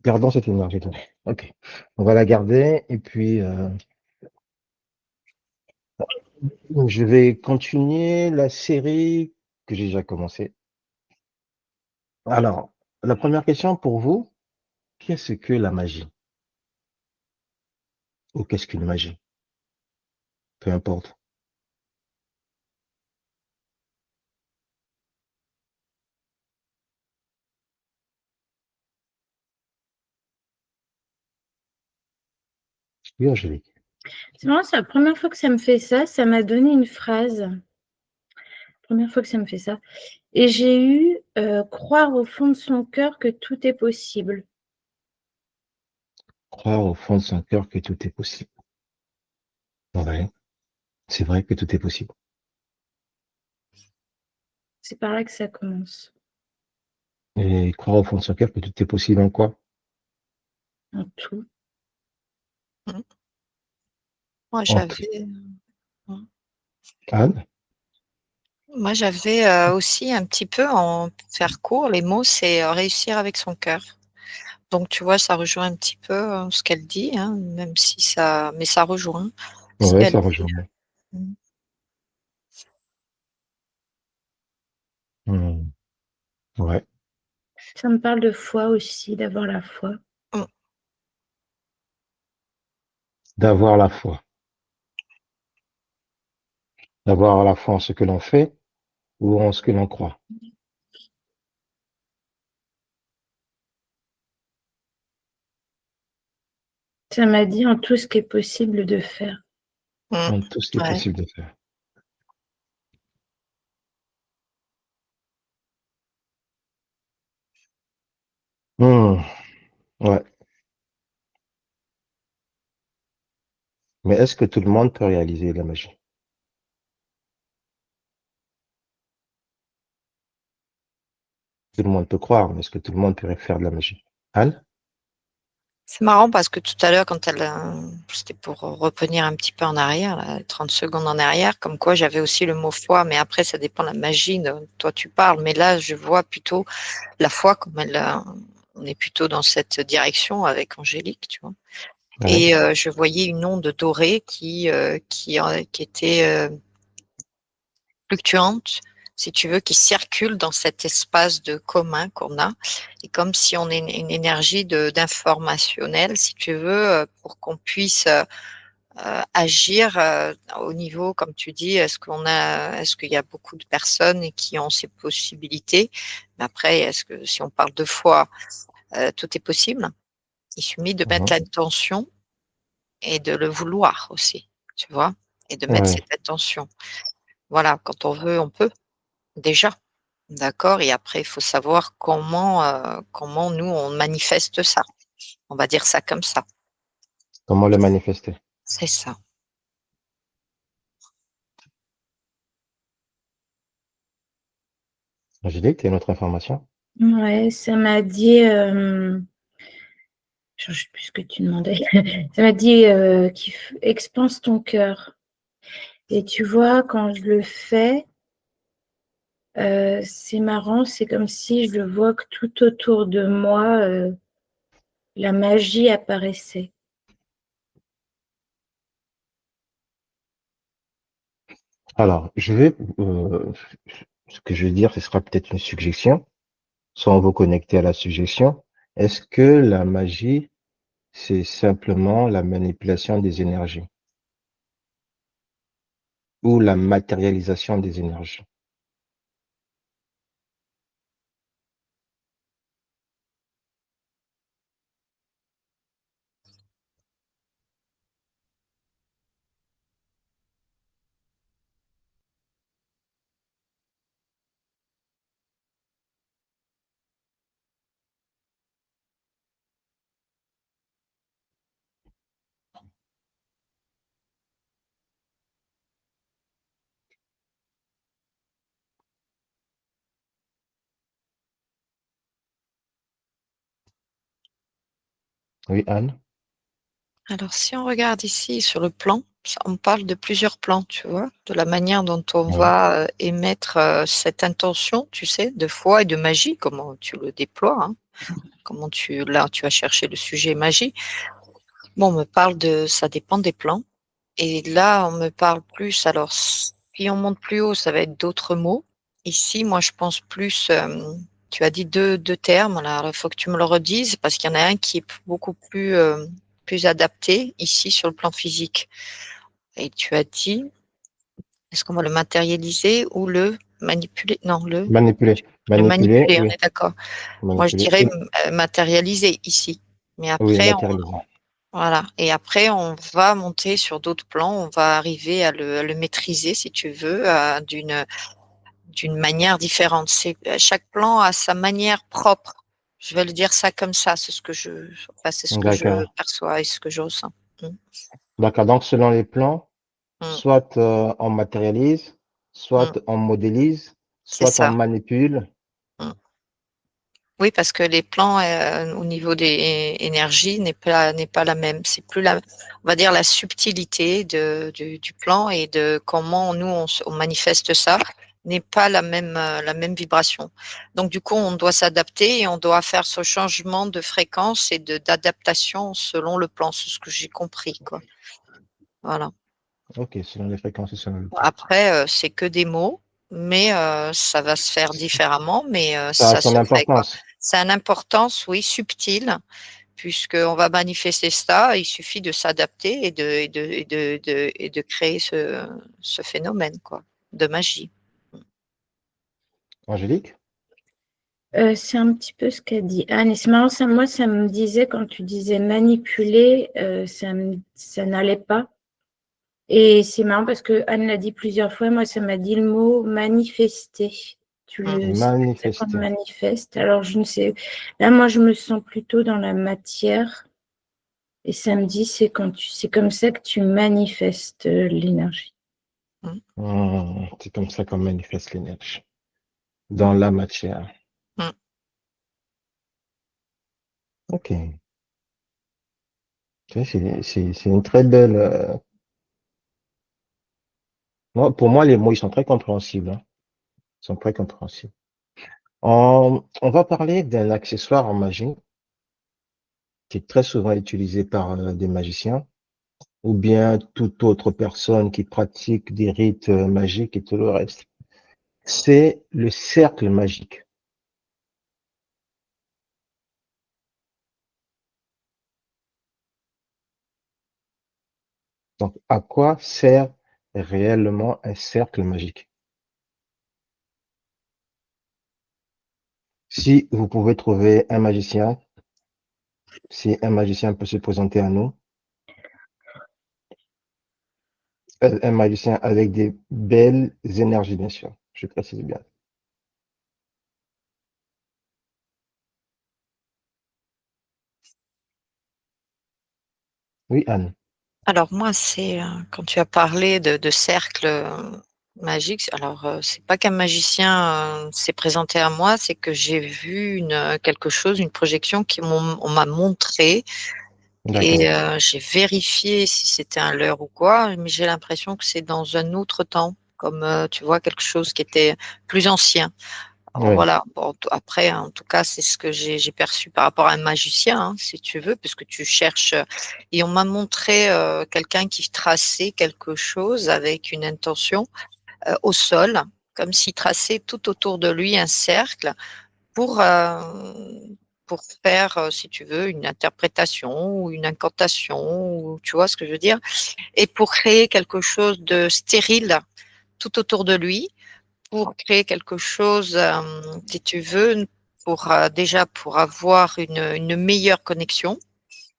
Gardons cette énergie là. OK. On va la garder et puis, je vais continuer la série que j'ai déjà commencé. Alors, la première question pour vous, qu'est-ce que la magie? Ou qu'est-ce qu'une magie? Peu importe. Oui, Angélique. C'est marrant, c'est la première fois que ça me fait ça. Ça m'a donné une phrase. Première fois que ça me fait ça. Et j'ai eu croire au fond de son cœur que tout est possible. Croire au fond de son cœur que tout est possible. Ouais, c'est vrai que tout est possible. C'est par là que ça commence. Et croire au fond de son cœur que tout est possible en quoi? En tout. Mmh. Moi, En tout. j'avais mmh, Anne? moi, j'avais, aussi un petit peu en pour faire court, les mots, c'est, réussir avec son cœur. Donc tu vois, ça rejoint un petit peu, ce qu'elle dit, hein, même si ça mais ça rejoint ce Ouais, qu'elle ça dit. rejoint. Mmh. Mmh. Ouais, Ça me parle de foi aussi, d'avoir la foi. Mmh. d'avoir la foi. D'avoir la foi en ce que l'on fait ou en ce que l'on croit. Ça m'a dit en tout ce qui est possible de faire. Mmh. En tout ce qui est Ouais. possible de faire. Mmh. Ouais. Mais est-ce que tout le monde peut réaliser la magie? Tout le monde peut croire, mais est-ce que tout le monde peut faire de la magie? Anne? C'est marrant parce que tout à l'heure quand elle, c'était pour revenir un petit peu en arrière là, 30 secondes en arrière, comme quoi j'avais aussi le mot foi, mais après ça dépend de la magie dont toi tu parles. Mais là, je vois plutôt la foi comme elle, on est plutôt dans cette direction avec Angélique, tu vois? Ouais. Et je voyais une onde dorée qui était, fluctuante, si tu veux, qui circule dans cet espace de commun qu'on a et comme si on est une énergie de d'informationnelle, si tu veux, pour qu'on puisse, agir, au niveau, comme tu dis, est-ce qu'il y a beaucoup de personnes qui ont ces possibilités? Mais après, est-ce que si on parle de foi, tout est possible. Il suffit de mettre Mmh. l'intention et de le vouloir aussi, tu vois? Et de mettre Ouais. cette intention. Voilà, quand on veut, on peut, déjà. D'accord? Et après, il faut savoir comment nous, on manifeste ça. On va dire ça comme ça. Comment le manifester? C'est ça. Angélique, tu as une autre information? Ouais, ça m'a dit, je ne sais plus ce que tu demandais. Ça m'a dit expanse ton cœur. Et tu vois, quand je le fais, c'est marrant, c'est comme si je vois que tout autour de moi, la magie apparaissait. Alors, ce que je vais dire, ce sera peut-être une suggestion, sans vous connecter à la suggestion. Est-ce que la magie, c'est simplement la manipulation des énergies ou la matérialisation des énergies? Oui, Anne? Alors si on regarde ici sur le plan, on parle de plusieurs plans, tu vois, de la manière dont on Oui. va émettre cette intention, tu sais, de foi et de magie, comment tu le déploies, hein, comment là, tu as cherché le sujet magie. Bon, on me parle ça dépend des plans. Et là, on me parle plus, alors, si on monte plus haut, ça va être d'autres mots. Ici, moi, je pense plus, tu as dit deux termes, là, il faut que tu me le redises, parce qu'il y en a un qui est beaucoup plus adapté ici sur le plan physique. Et tu as dit, est-ce qu'on va le matérialiser ou le manipuler? Non, le Manipuler. Manipuler, manipuler, on oui. est d'accord. Moi, je Manipuler. dirais matérialiser ici. Mais Oui, après, matérialiser. voilà. Et après, on va monter sur d'autres plans. On va arriver à le maîtriser, si tu veux, d'une manière différente. Chaque plan a sa manière propre. Je vais le dire ça comme ça. C'est ce que je D'accord. perçois et ce que je ressens. Mm. D'accord. Donc, selon les plans, Mm. soit on matérialise, Mm. soit on modélise, C'est soit on ça. manipule. Mm. Oui, parce que les plans au niveau des énergies n'est pas la même. C'est plus on va dire la subtilité du plan et de comment nous on manifeste ça n'est pas la même vibration. Donc du coup, on doit s'adapter et on doit faire ce changement de fréquence et d'adaptation selon le plan. C'est ce que j'ai compris, quoi. Voilà. OK, selon les fréquences et selon le plan. Après, c'est que des mots, mais ça va se faire différemment, mais Ça a ça son se fait, quoi. importance. C'est une importance, oui, subtile, puisqu'on va manifester ça, il suffit de s'adapter et de créer ce phénomène, quoi, de magie. Angélique? C'est un petit peu ce qu'a dit Anne. Et c'est marrant, moi, ça me disait, quand tu disais manipuler, ça n'allait pas. Et c'est marrant parce que Anne l'a dit plusieurs fois, moi, ça m'a dit le mot manifester. C'est comme ça qu'on Manifester. manifeste. Alors, je ne sais. Là, moi, je me sens plutôt dans la matière. Et ça me dit, c'est comme ça que tu manifestes l'énergie. C'est comme ça qu'on manifeste l'énergie. Dans Mm. la matière. Mm. OK. C'est une très belle. Pour moi, les mots, ils sont très compréhensibles, hein. Ils sont très compréhensibles. On va parler d'un accessoire en magie qui est très souvent utilisé par des magiciens ou bien toute autre personne qui pratique des rites magiques et tout le reste. C'est le cercle magique. Donc, à quoi sert réellement un cercle magique? Si vous pouvez trouver un magicien, si un magicien peut se présenter à nous, un magicien avec des belles énergies, bien sûr, je précise bien. Oui, Anne. Alors moi, quand tu as parlé de cercle magique, alors c'est pas qu'un magicien s'est présenté à moi, c'est que j'ai vu quelque chose, une projection on m'a montré et D'accord. j'ai vérifié si c'était un leurre ou quoi, mais j'ai l'impression que c'est dans un autre temps, comme tu vois quelque chose qui était plus ancien. Alors Oui, voilà, bon, après, en tout cas, c'est ce que j'ai perçu par rapport à un magicien, hein, si tu veux, parce que tu cherches. Et on m'a montré quelqu'un qui traçait quelque chose avec une intention au sol, comme s'il traçait tout autour de lui un cercle pour, euh, pour faire, si tu veux, une interprétation ou une incantation, ou tu vois ce que je veux dire, et pour créer quelque chose de stérile tout autour de lui pour créer quelque chose, si tu veux, déjà pour avoir une meilleure connexion,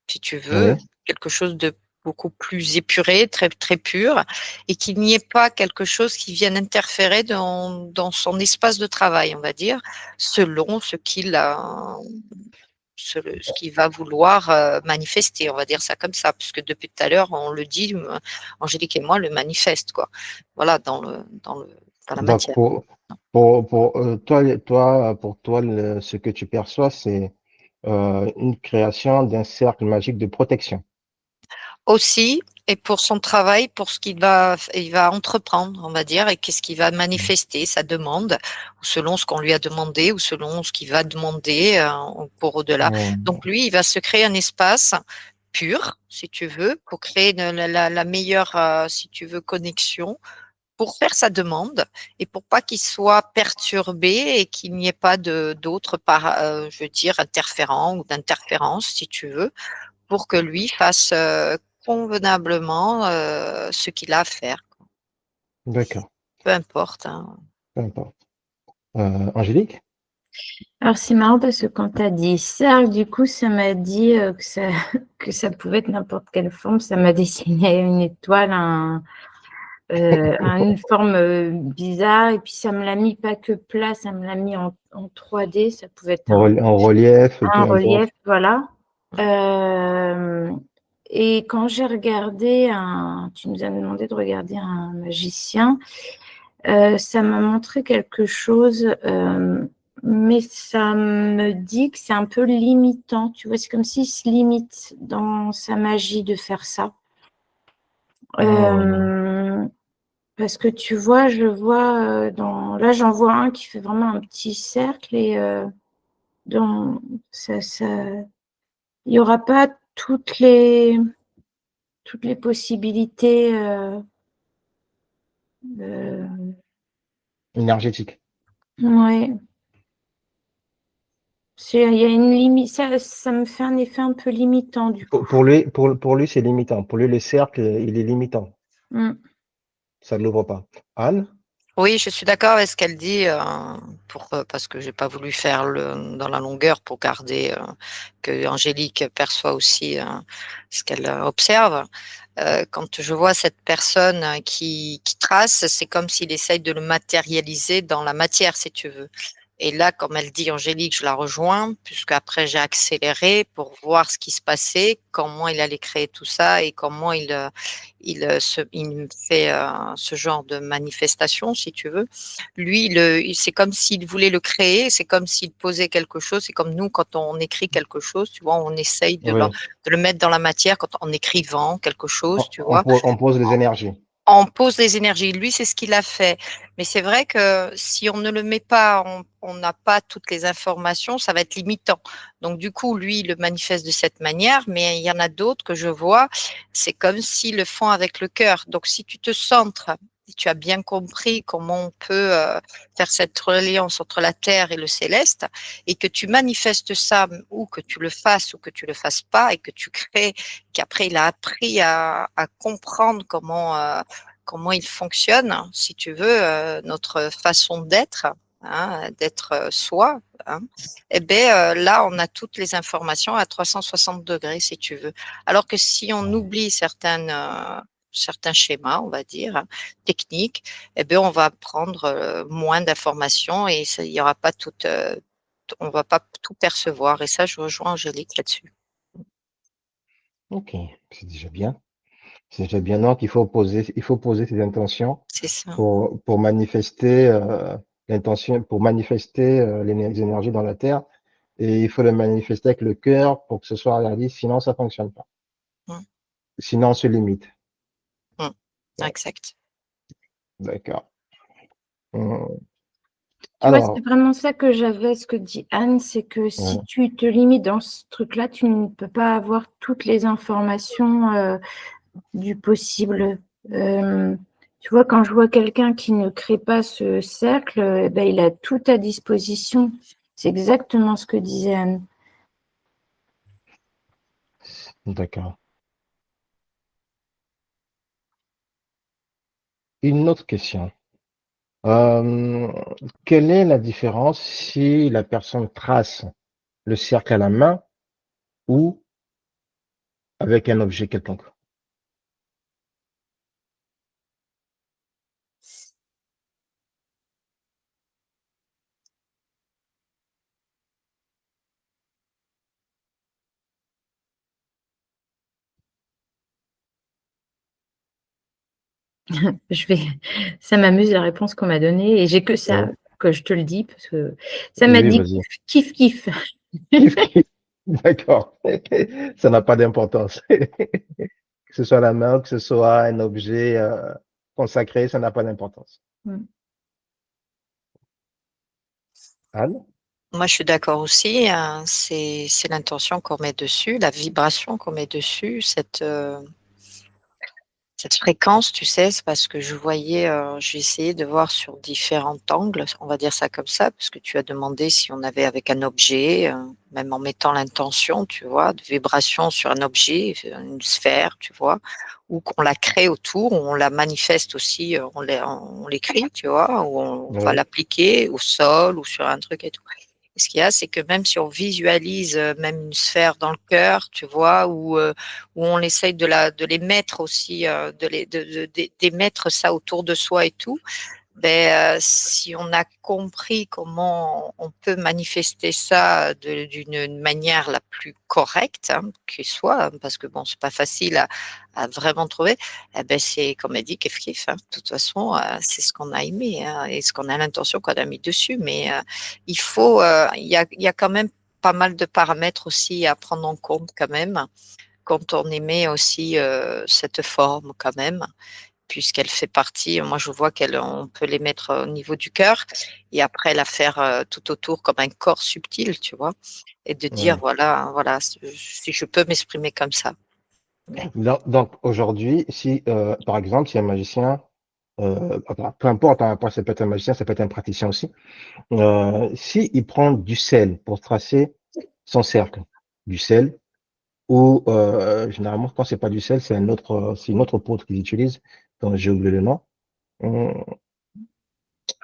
si tu veux, oui, quelque chose de beaucoup plus épuré, très, très pur, et qu'il n'y ait pas quelque chose qui vienne interférer dans son espace de travail, on va dire, selon ce qu'il va vouloir manifester, on va dire ça comme ça, puisque depuis tout à l'heure, on le dit, Angélique et moi le manifeste, quoi. Voilà, dans la donc matière. pour toi, ce que tu perçois, c'est une création d'un cercle magique de protection. Aussi, et pour son travail, pour ce il va entreprendre, on va dire, et qu'est-ce qu'il va manifester, sa demande, ou selon ce qu'on lui a demandé, ou selon ce qu'il va demander pour au-delà. Donc lui, il va se créer un espace pur, si tu veux, pour créer la meilleure, si tu veux, connexion, pour faire sa demande et pour pas qu'il soit perturbé et qu'il n'y ait pas d'autres, je veux dire, interférents ou d'interférences, si tu veux, pour que lui fasse convenablement ce qu'il a à faire. D'accord, Peu importe. Hein. peu importe. Angélique? Alors, c'est marrant parce que quand tu as dit cercle, du coup, ça m'a dit que ça pouvait être n'importe quelle forme. Ça m'a dessiné une étoile, une forme bizarre, et puis ça me l'a mis pas que plat, ça me l'a mis en 3D. Ça pouvait être En relief, peu un importe. relief, voilà. Et quand j'ai regardé tu nous as demandé de regarder un magicien, ça m'a montré quelque chose, mais ça me dit que c'est un peu limitant. Tu vois, c'est comme s'il se limite dans sa magie de faire ça. Parce que tu vois, je vois là, j'en vois un qui fait vraiment un petit cercle et dans ça, il n'y aura pas toutes les possibilités. Énergétique. Ouais. Il y a une limite, ça me fait un effet un peu limitant du coup. Pour lui, c'est limitant. Pour lui, le cercle, il est limitant. Ça ne l'ouvre pas. Anne? Oui, je suis d'accord avec ce qu'elle dit, parce que j'ai pas voulu faire dans la longueur pour garder que Angélique perçoit aussi ce qu'elle observe. Quand je vois cette personne qui trace, c'est comme s'il essaye de le matérialiser dans la matière, si tu veux. Et là, comme elle dit Angélique, je la rejoins, puisque après j'ai accéléré pour voir ce qui se passait, comment il allait créer tout ça et comment il fait ce genre de manifestation, si tu veux. Lui, c'est comme s'il voulait le créer, c'est comme s'il posait quelque chose, c'est comme nous quand on écrit quelque chose, tu vois, on essaye de le mettre dans la matière en écrivant quelque chose, tu vois. On pose les énergies. On pose les énergies. Lui, c'est ce qu'il a fait. Mais c'est vrai que si on ne le met pas, on n'a pas toutes les informations, ça va être limitant. Donc, du coup, lui, il le manifeste de cette manière, mais il y en a d'autres que je vois, c'est comme s'ils le font avec le cœur. Donc, si tu te centres, si tu as bien compris comment on peut faire cette reliance entre la terre et le céleste, et que tu manifestes ça, ou que tu le fasses ou que tu le fasses pas, et que tu crées, qu'après il a appris à comprendre comment il fonctionne, si tu veux, notre façon d'être, hein, d'être soi, hein, et bien là, on a toutes les informations à 360 degrés, si tu veux. Alors que si on oublie certains schémas, on va dire, techniques, eh bien, on va prendre moins d'informations et il y aura pas on va pas tout percevoir. Et ça, je rejoins Angélique là-dessus. Ok, c'est déjà bien. C'est déjà bien. Donc, il faut poser ses intentions C'est ça. pour manifester pour manifester les énergies dans la terre. Et il faut le manifester avec le cœur pour que ce soit réaliste, sinon ça fonctionne pas. Sinon, on se limite. Exact. D'accord. Tu vois, Alors, c'est vraiment ça que j'avais, ce que dit Anne, c'est que si tu te limites dans ce truc-là, tu ne peux pas avoir toutes les informations du possible. Tu vois, quand je vois quelqu'un qui ne crée pas ce cercle, ben, il a tout à disposition. C'est exactement ce que disait Anne. d'accord. Une autre question. Quelle est la différence si la personne trace le cercle à la main ou avec un objet quelconque? Ça m'amuse la réponse qu'on m'a donnée et j'ai que ça que je te le dis parce que ça m'a Oui, dit vas-y. kiff kiff. Kiff, kiff. D'accord. Ça n'a pas d'importance. Que ce soit la main, que ce soit un objet consacré, ça n'a pas d'importance. Anne? Moi, je suis d'accord aussi, hein, c'est l'intention qu'on met dessus, la vibration qu'on met dessus, cette fréquence, tu sais, c'est parce que je voyais, j'ai essayé de voir sur différents angles, on va dire ça comme ça, parce que tu as demandé si on avait avec un objet, même en mettant l'intention, tu vois, de vibration sur un objet, une sphère, tu vois, ou qu'on la crée autour, ou on la manifeste aussi, on l'écrit, tu vois, ou on va Oui, l'appliquer au sol ou sur un truc et tout. Et ce qu'il y a, c'est que même si on visualise même une sphère dans le cœur, tu vois, ou on essaye de les mettre aussi, d'émettre ça autour de soi et tout, ben, si on a compris comment on peut manifester ça d'une manière la plus correcte, hein, qui soit, hein, parce que bon, c'est pas facile à vraiment trouver, eh ben, c'est comme elle dit, kiff kiff, hein. De toute façon, c'est ce qu'on a aimé, hein, et ce qu'on a l'intention qu'on a mis dessus. Mais il faut, il y a quand même pas mal de paramètres aussi à prendre en compte quand même, quand on émet aussi cette forme quand même, puisqu'elle fait partie, moi je vois on peut les mettre au niveau du cœur et après la faire tout autour comme un corps subtil, tu vois, et de dire oui. voilà, si je peux m'exprimer comme ça. Donc aujourd'hui, si par exemple, si un magicien, enfin, peu importe, hein, après ça peut être un magicien, ça peut être un praticien aussi, si il prend du sel pour tracer son cercle, du sel, ou généralement quand c'est pas du sel, c'est une autre poudre qu'ils utilisent, dont j'ai oublié le nom. Hum,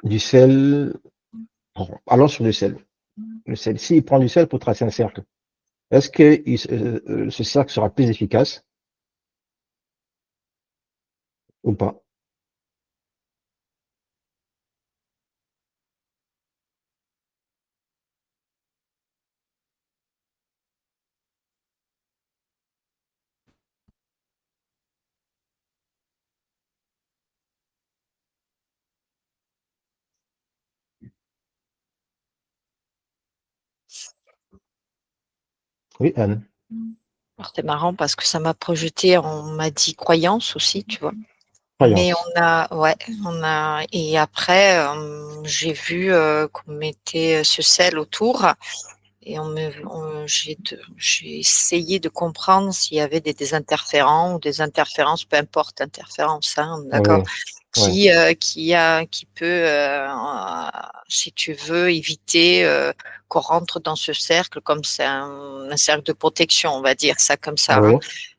Du sel, bon, allons sur le sel. Le sel, s'il prend du sel pour tracer un cercle, est-ce que ce cercle sera plus efficace ou pas? Oui, Anne. Alors c'est marrant parce que ça m'a projeté, on m'a dit croyance aussi, tu vois. Mais Croyance. on a, et après j'ai vu qu'on mettait ce sel autour. Et j'ai essayé de comprendre s'il y avait des interférents ou des interférences, peu importe, interférences, hein, d'accord, Oui, oui, qui peut, si tu veux, éviter qu'on rentre dans ce cercle, comme c'est un cercle de protection, on va dire ça comme ça, hein. oui,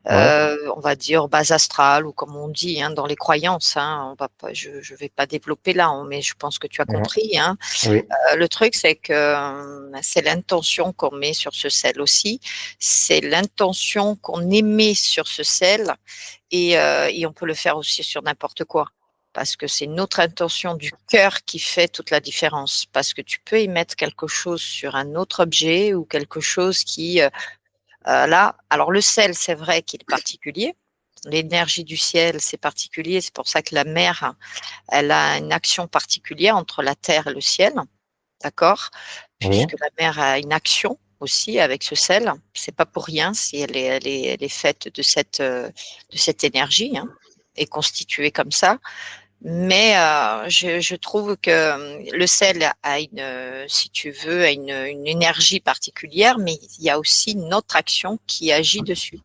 ouais, On va dire base astrale ou comme on dit, hein, dans les croyances, hein, on va pas, je vais pas développer là, hein, mais je pense que tu as ouais, compris, hein. oui, Le truc, c'est que c'est l'intention qu'on met sur ce sel aussi. C'est l'intention qu'on émet sur ce sel et on peut le faire aussi sur n'importe quoi. Parce que c'est notre intention du cœur qui fait toute la différence. Parce que tu peux émettre quelque chose sur un autre objet ou quelque chose qui, là, alors le sel, c'est vrai qu'il est particulier. L'énergie du ciel, c'est particulier. C'est pour ça que la mer, elle a une action particulière entre la terre et le ciel. D'accord? oui, Puisque la mer a une action aussi avec ce sel. C'est pas pour rien si elle est faite de cette énergie, hein, et constituée comme ça. Mais je trouve que le sel a une, si tu veux, a une énergie particulière, mais il y a aussi une autre action qui agit dessus.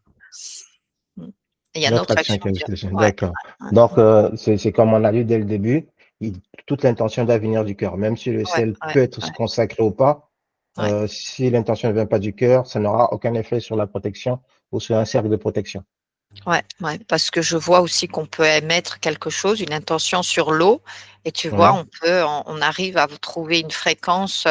Mm. Il y a une notre autre action action qui est directe. juste. Ouais, D'accord. ouais, Donc, c'est comme on a dit dès le début, toute l'intention doit venir du cœur. Même si le ouais, ciel ouais, peut être ouais, consacré ou pas, ouais. si l'intention ne vient pas du cœur, ça n'aura aucun effet sur la protection ou sur un cercle de protection. Ouais, ouais, parce que je vois aussi qu'on peut émettre quelque chose, une intention sur l'eau, et tu vois, Oui, on arrive à trouver une fréquence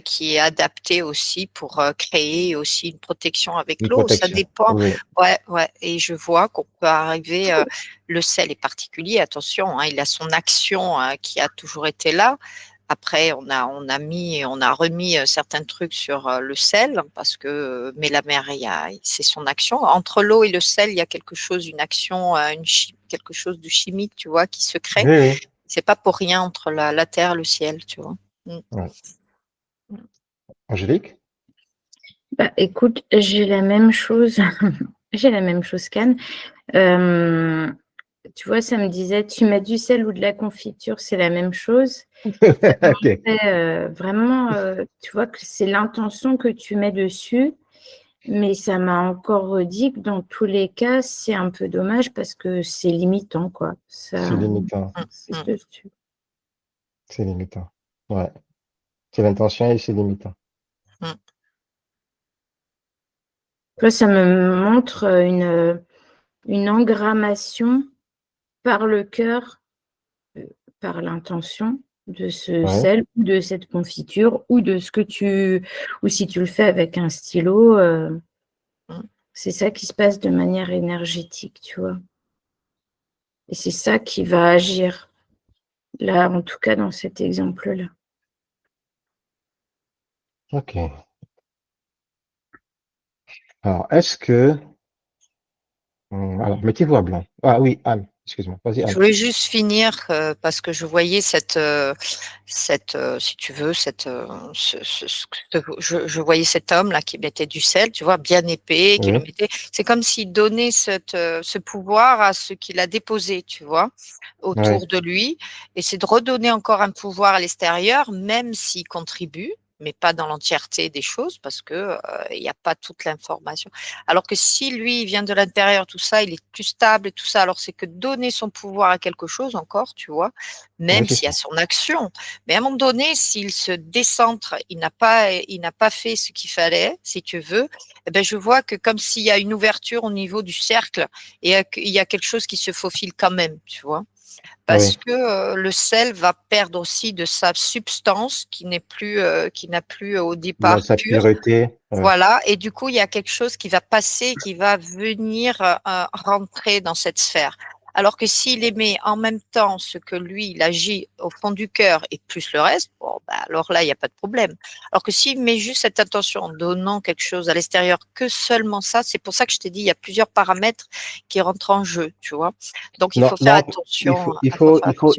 qui est adaptée aussi pour créer aussi une protection avec une l'eau. Ça protection. dépend. Oui, Ouais, ouais. Et je vois qu'on peut arriver. Le sel est particulier, attention, hein, il a son action qui a toujours été là. Après, on a remis certains trucs sur le sel parce que, mais la mer, c'est son action. Entre l'eau et le sel, il y a quelque chose, une action, quelque chose de chimique, tu vois, qui se crée. oui, oui. C'est pas pour rien entre la terre et le ciel, tu vois. Mm. Ouais. Angélique? Bah, écoute, j'ai la même chose. J'ai la même chose qu'Anne. Tu vois, ça me disait, tu mets du sel ou de la confiture, c'est la même chose. Ça Ok. montrait, vraiment, tu vois que c'est l'intention que tu mets dessus, mais ça m'a encore redit que dans tous les cas, c'est un peu dommage parce que c'est limitant, quoi. C'est Ça limitant. Mm, insiste mm, dessus. C'est limitant. Ouais. C'est l'intention et c'est limitant. mm. Tu vois, ça me montre une engrammation par le cœur, par l'intention de ce Ouais. sel ou de cette confiture ou de ce que ou si tu le fais avec un stylo, Mm. c'est ça qui se passe de manière énergétique, tu vois. Et c'est ça qui va agir, là, en tout cas dans cet exemple-là. Ok. Alors, est-ce que... alors, mettez-vous à blanc. Ah oui, Anne. Excuse-moi. Vas-y, Je Anne. voulais juste finir parce que je voyais si tu veux, je voyais cet homme là qui mettait du sel, tu vois, bien épais, qui le Oui. mettait. C'est comme s'il donnait ce pouvoir à ce qu'il a déposé, tu vois, Oui. autour de lui. Et c'est de redonner encore un pouvoir à l'extérieur, même s'il contribue, mais pas dans l'entièreté des choses parce que il n'y a pas toute l'information. Alors que si lui il vient de l'intérieur, tout ça, il est plus stable et tout ça. Alors c'est que donner son pouvoir à quelque chose encore, tu vois, Oui, même c'est s'il y a ça. son action. Mais à un moment donné, s'il se décentre, il n'a pas fait ce qu'il fallait, si tu veux. Eh ben je vois que comme s'il y a une ouverture au niveau du cercle et il y a quelque chose qui se faufile quand même, tu vois. Oui. Parce que le sel va perdre aussi de sa substance qui n'a plus au Là, départ sa pure. pureté. Ouais. Voilà, et du coup, il y a quelque chose qui va passer, qui va venir rentrer dans cette sphère. Alors que s'il émet en même temps ce que lui, il agit au fond du cœur et plus le reste, bon, bah, alors là, il n'y a pas de problème. Alors que s'il met juste cette attention en donnant quelque chose à l'extérieur, que seulement ça, c'est pour ça que je t'ai dit, il y a plusieurs paramètres qui rentrent en jeu, tu vois. Donc, il Non, faut faire donc, attention, il faut faire attention.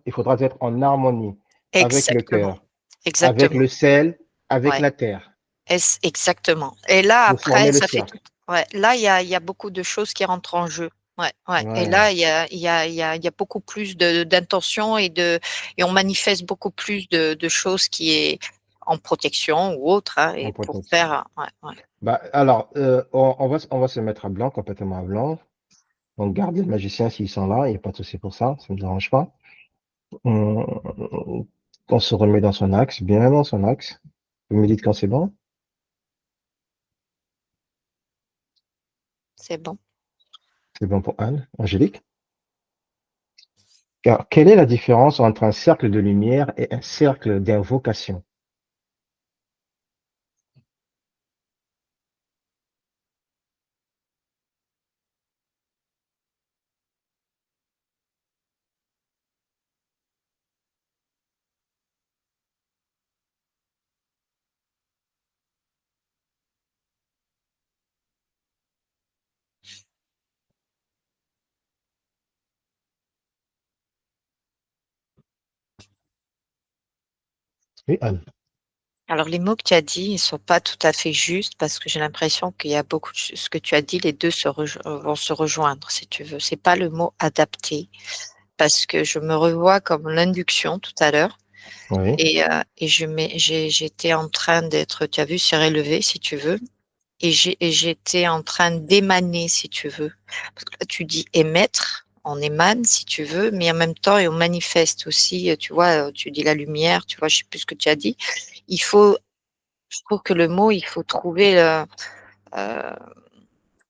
il faudra être en harmonie avec le Exactement, cœur, avec exactement. le sel, avec Ouais. la terre, Exactement. Et là, pour après, former le ça fait tout. cercle. Ouais, là, il y a beaucoup de choses qui rentrent en jeu. Ouais, ouais. Et là, Ouais, il y a beaucoup plus d'intention et on manifeste beaucoup plus de choses qui est en protection ou autre, hein, en et pour protection. faire, ouais, ouais. Bah, alors, on va se mettre à blanc, complètement à blanc. Donc, garder le magicien s'ils sont là, il n'y a pas de souci pour ça, ça ne me dérange pas. On, on se remet dans son axe, bien dans son axe. Vous me dites quand c'est bon. C'est bon. C'est bon pour Anne. Angélique. Alors, quelle est la différence entre un cercle de lumière et un cercle d'invocation? Oui, Anne. Alors, les mots que tu as dit, ils sont pas tout à fait justes parce que j'ai l'impression qu'il y a beaucoup de ce que tu as dit, les deux vont se rejoindre, si tu veux. C'est pas le mot adapté parce que je me revois comme l'induction tout à l'heure. Oui, Et j'étais en train d'être, tu as vu, surélevé, si tu veux, et j'étais en train d'émaner, si tu veux. Parce que là, tu dis émettre, on émane, si tu veux, mais en même temps, et on manifeste aussi, tu vois, tu dis la lumière, tu vois, je sais plus ce que tu as dit. Il faut, je trouve que le mot, il faut trouver, euh,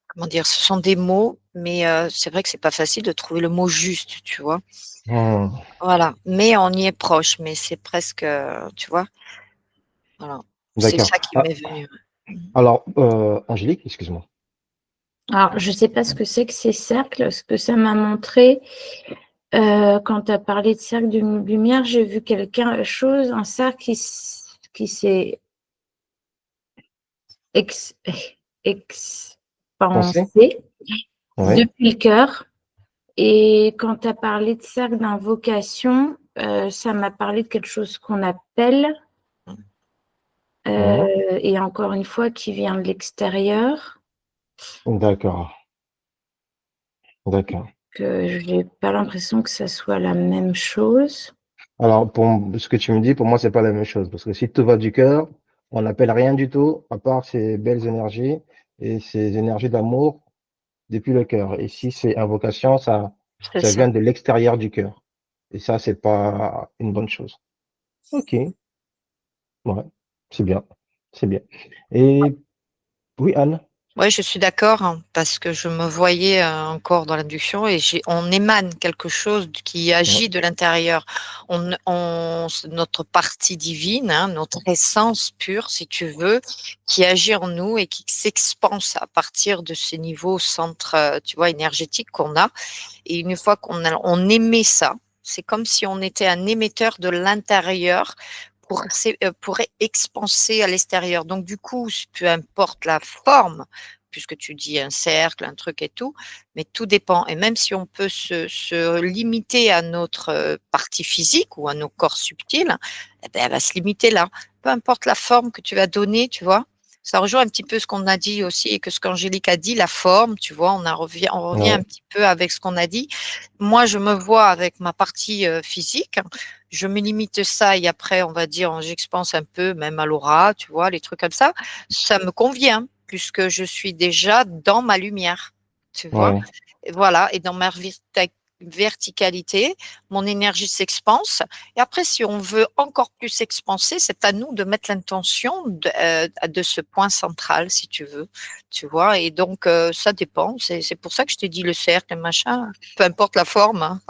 comment dire, ce sont des mots, mais c'est vrai que c'est pas facile de trouver le mot juste, tu vois. Hmm, Voilà, mais on y est proche, mais c'est presque, tu vois. Voilà, c'est d'accord. ça qui m'est venu. Ouais. Mmh. Alors, Angélique, excuse-moi. Alors, je ne sais pas ce que c'est que ces cercles. Ce que ça m'a montré, quand tu as parlé de cercle de lumière, j'ai vu un cercle qui s'est ex- Pensez? expansé Oui. depuis le cœur. Et quand tu as parlé de cercle d'invocation, ça m'a parlé de quelque chose qu'on appelle, Mhm. et encore une fois, qui vient de l'extérieur. D'accord. D'accord. Que j'ai pas l'impression que ça soit la même chose. Alors, ce que tu me dis, pour moi, c'est pas la même chose. Parce que si tout va du cœur, on n'appelle rien du tout, à part ces belles énergies et ces énergies d'amour depuis le cœur. Et si c'est invocation, C'est ça ça. vient de l'extérieur du cœur. Et ça, c'est pas une bonne chose. OK, ouais, c'est bien, c'est bien. Et oui, Anne? Oui, je suis d'accord, hein, parce que je me voyais encore dans l'induction et on émane quelque chose qui Ouais, agit de l'intérieur. Notre partie divine, hein, notre essence pure, si tu veux, qui agit en nous et qui s'expanse à partir de ces niveaux centres, tu vois, énergétiques qu'on a. Et une fois on émet ça, c'est comme si on était un émetteur de l'intérieur pour expanser à l'extérieur. Donc, du coup, peu importe la forme, puisque tu dis un cercle, un truc et tout, mais tout dépend. Et même si on peut se limiter à notre partie physique ou à nos corps subtils, eh ben, elle va se limiter là. Peu importe la forme que tu vas donner, tu vois. Ça rejoint un petit peu ce qu'on a dit aussi et que ce qu'Angélique a dit, la forme, tu vois, on revient un ouais, petit peu avec ce qu'on a dit. Moi, je me vois avec ma partie physique, je me limite ça et après, on va dire, j'expanse un peu, même à l'aura, tu vois, les trucs comme ça me convient puisque je suis déjà dans ma lumière, tu vois. ouais, Et voilà, et dans ma verticalité, mon énergie s'expanse. Et après, si on veut encore plus s'expanser, c'est à nous de mettre l'intention de ce point central, si tu veux, tu vois. Et donc, ça dépend. C'est pour ça que je t'ai dit le cercle, le machin, peu importe la forme, hein.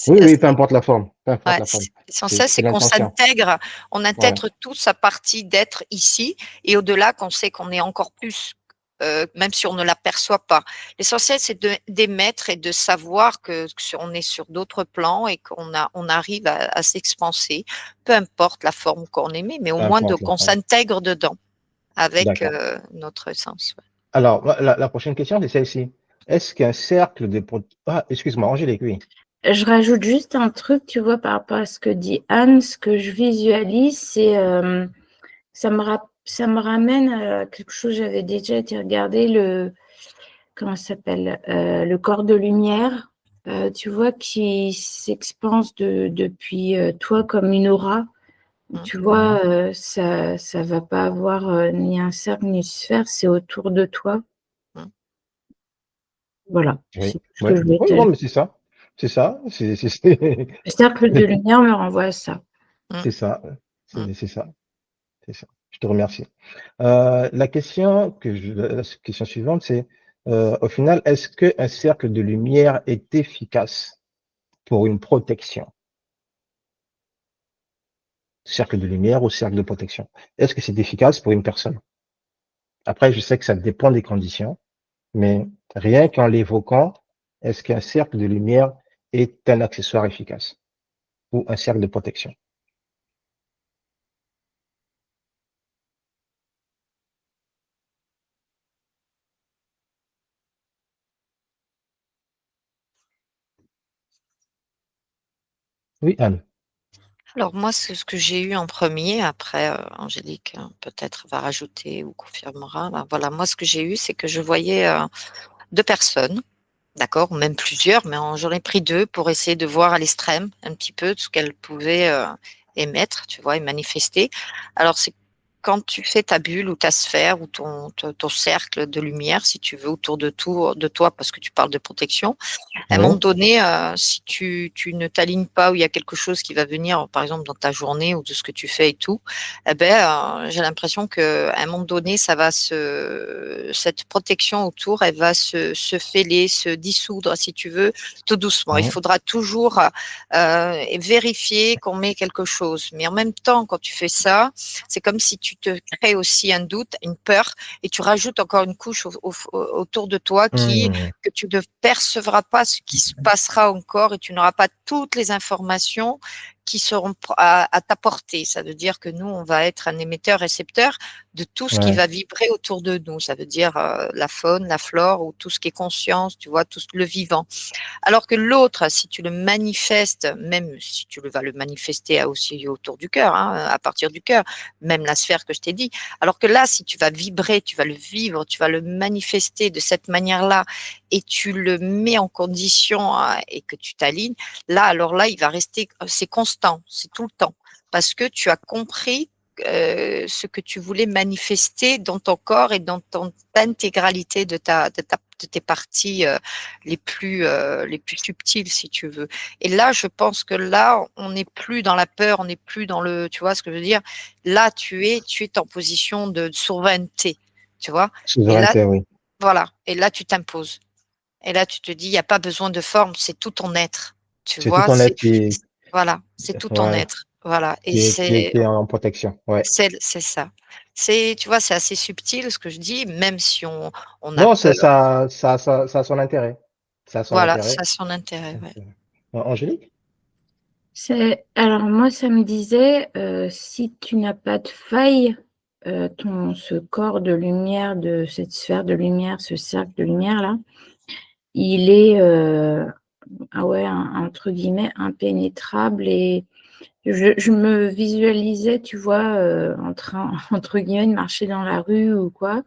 oui, C'est oui, peu assez importe la forme, peu importe Ouais, la forme. l'essentiel, C'est c'est qu'on l'intention. s'intègre, on Ouais, intègre toute sa partie d'être ici et au-delà, qu'on sait qu'on est encore plus, même si on ne l'aperçoit pas. L'essentiel, c'est d'émettre et de savoir on est sur d'autres plans et on arrive à s'expanser, peu importe la forme qu'on émet, mais au peu moins importe la qu'on forme. s'intègre dedans avec D'accord. notre essence. Ouais. Alors, la prochaine question, c'est celle-ci. Est-ce qu'un cercle de ah, excuse-moi, Angélique, oui. Je rajoute juste un truc, tu vois, par rapport à ce que dit Anne, ce que je visualise, c'est ça me ramène à quelque chose, j'avais déjà été regarder comment ça s'appelle, le corps de lumière, tu vois, qui s'expanse depuis toi comme une aura. Mm, Tu Mhm. vois, ça va pas avoir ni un cercle ni une sphère, c'est autour de toi. mm, Voilà, Oui, c'est tout ce oui, que je voulais oui, te non, dire. mais c'est ça. C'est ça. Le cercle de lumière me renvoie à ça. mm, C'est ça. mm. C'est ça. C'est ça. Je te remercie. La question suivante, c'est, au final, est-ce qu'un cercle de lumière est efficace pour une protection? Cercle de lumière ou cercle de protection? Est-ce que c'est efficace pour une personne? Après, je sais que ça dépend des conditions, mais rien qu'en l'évoquant, est-ce qu'un cercle de lumière est un accessoire efficace ou un cercle de protection? Oui, Anne. Alors moi, c'est ce que j'ai eu en premier. Après, Angélique peut-être va rajouter ou confirmera. Ben, voilà, moi, ce que j'ai eu, c'est que je voyais 2 personnes, d'accord, ou même plusieurs, mais j'en ai pris 2 pour essayer de voir à l'extrême un petit peu ce qu'elles pouvaient émettre, tu vois, et manifester. Alors c'est quand tu fais ta bulle ou ta sphère ou ton cercle de lumière, si tu veux, autour de toi, parce que tu parles de protection, à un moment Oui, donné, si tu ne t'alignes pas ou il y a quelque chose qui va venir, par exemple dans ta journée ou de ce que tu fais et tout, eh ben, j'ai l'impression qu'à un moment donné, cette protection autour, elle va se fêler, se dissoudre, si tu veux, tout doucement. Il oui, faudra toujours vérifier qu'on met quelque chose. Mais en même temps, quand tu fais ça, c'est comme si tu te crées aussi un doute, une peur, et tu rajoutes encore une couche autour de toi mmh, que tu ne percevras pas ce qui se passera encore et tu n'auras pas toutes les informations qui seront à ta portée. Ça veut dire que nous, on va être un émetteur-récepteur de tout ce qui Ouais. va vibrer autour de nous. Ça veut dire la faune, la flore ou tout ce qui est conscience, tu vois, tout le vivant. Alors que l'autre, si tu le manifestes, même si tu vas le manifester aussi autour du cœur, hein, à partir du cœur, même la sphère que je t'ai dit, alors que là, si tu vas vibrer, tu vas le vivre, tu vas le manifester de cette manière-là et tu le mets en condition et que tu t'alignes, là, alors là, il va rester, c'est constant, c'est tout le temps, parce que tu as compris ce que tu voulais manifester dans ton corps et dans ton intégralité de tes parties les plus subtiles, si tu veux. Et là, je pense que là, on n'est plus dans la peur, on n'est plus dans le, tu vois ce que je veux dire? Là, tu es en position de souveraineté, tu vois? Et là, Souveraineté, oui. voilà. Et là, tu t'imposes. Et là, tu te dis, il n'y a pas besoin de forme, c'est tout ton être. Tu C'est tout vois? ton être qui, Voilà, c'est tout ton ouais, être. Voilà. Et qui est en protection. Ouais. c'est ça. Tu vois, c'est assez subtil ce que je dis, même si on a Non, peur. ça a son intérêt. Ça a son Voilà, ça intérêt. a son intérêt, ouais. Angélique? Alors moi, ça me disait, si tu n'as pas de faille, ce corps de lumière, de cette sphère de lumière, ce cercle de lumière-là, il est, ah ouais, entre guillemets, impénétrable. Et je me visualisais, tu vois, en train, entre guillemets, de marcher dans la rue ou quoi.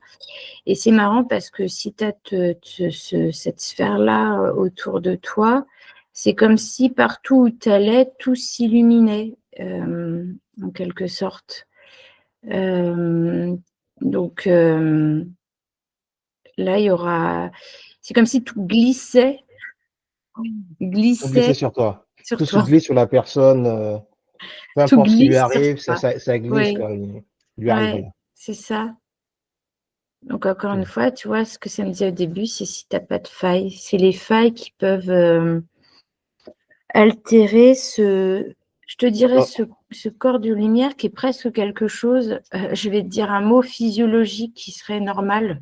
Et c'est marrant parce que si tu as cette sphère-là autour de toi, c'est comme si partout où tu allais, tout s'illuminait, en quelque sorte. Donc là, il y aura. C'est comme si tout Tout glisser glissait sur toi. sur Tout se toi. glisse sur la personne, peu Tout importe ce qui lui glisse sur arrive, toi. ça glisse, Oui, quoi. Il lui arrive ouais, rien. c'est ça. Donc encore une Hmm. fois, tu vois, ce que ça me disait au début, c'est si tu as pas de failles. C'est les failles qui peuvent altérer je te dirais, Oh, ce corps de lumière qui est presque quelque chose, je vais te dire un mot physiologique qui serait normal,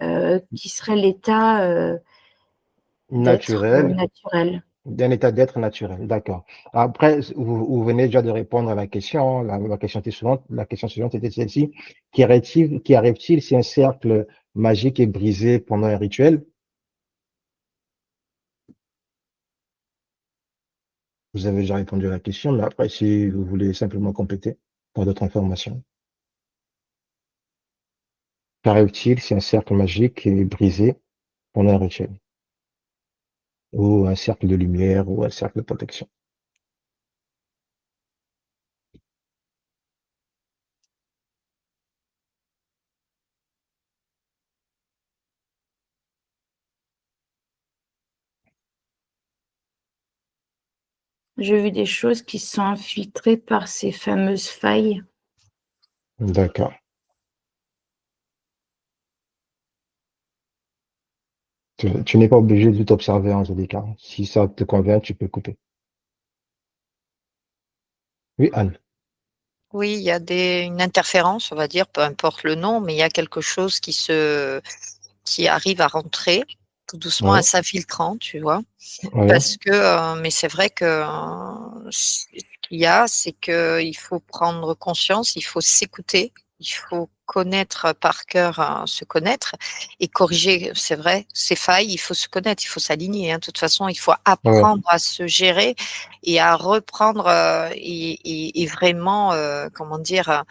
qui serait l'état d'être naturel, naturel. d'un état d'être naturel. D'accord. Après, vous venez déjà de répondre à la question. La question était suivante. La question suivante était celle-ci. Qu'arrive-t-il si un cercle magique est brisé pendant un rituel? Vous avez déjà répondu à la question, mais après, si vous voulez simplement compléter par d'autres informations. Qu'arrive-t-il si un cercle magique est brisé pendant un rituel? Ou un cercle de lumière ou un cercle de protection? J'ai vu des choses qui sont infiltrées par ces fameuses failles. D'accord. Tu n'es pas obligé de tout observer, Angélique, hein. Si ça te convient, tu peux couper. Oui, Anne. Oui, il y a une interférence, on va dire, peu importe le nom, mais il y a quelque chose qui arrive à rentrer tout doucement, à Oui, s'infiltrant, tu vois. oui, Parce que, mais c'est vrai que ce qu'il y a, c'est qu'il faut prendre conscience, il faut s'écouter, il faut connaître par cœur, se connaître et corriger, c'est vrai, ses failles, il faut se connaître, il faut s'aligner, hein. De toute façon, il faut oui, apprendre à se gérer et à reprendre, et vraiment, comment dire?